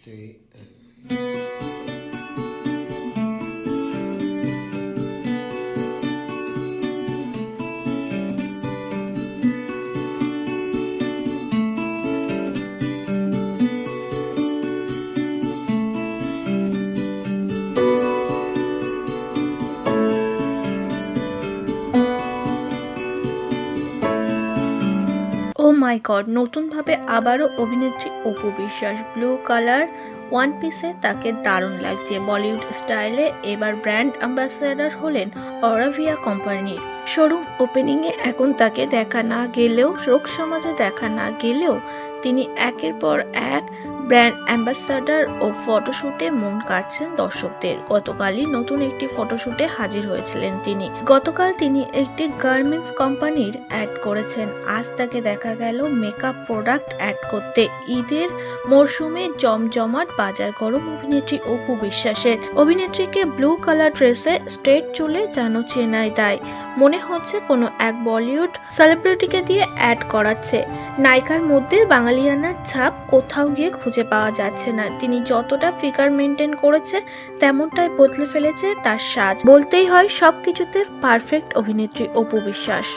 three. ও মাই god, নতুনভাবে আবারও অভিনেত্রী Apu Biswas. Blue colour one পিসে তাকে দারুণ লাগছে। বলিউড স্টাইলে এবার ব্র্যান্ড অ্যাম্বাসেডর হলেন অরাভিয়া কোম্পানির। শোরুম ওপেনিংয়ে এখন তাকে দেখা না গেলেও, লোক সমাজে দেখা না গেলেও তিনি একের পর এক ব্র্যান্ড অ্যাম্বাসাডর ও ফটোশুটে মন কাড়ছেন দর্শকদের। গতকালই নতুন একটি ফটোশুটে হাজির হয়েছিলেন তিনি। গতকাল তিনি একটি গার্মেন্টস কোম্পানির অ্যাড করেছেন। আজ তাকে দেখা গেল মেকআপ প্রোডাক্ট অ্যাড করতে। ঈদের মরশুমে জমজমাট বাজার গরম অভিনেত্রী অপু বিশ্বাসের। অভিনেত্রীকে ব্লু কালার ড্রেসে স্ট্রেট চুলে যেন চেনাই দেয়, মনে হচ্ছে কোনো এক বলিউড সেলিব্রিটিকে দিয়ে অ্যাড করাচ্ছে। নায়িকার মধ্যে বাঙালিয়ানার ছাপ কোথাও গিয়ে খুঁজে পাওয়া যাচ্ছে না। তিনি যতটা ফিগার মেনটেন করেছে তেমনটাই বদলে ফেলেছে তার সাজ। বলতেই হয় সবকিছুতে পারফেক্ট অভিনেত্রী অপু বিশ্বাস।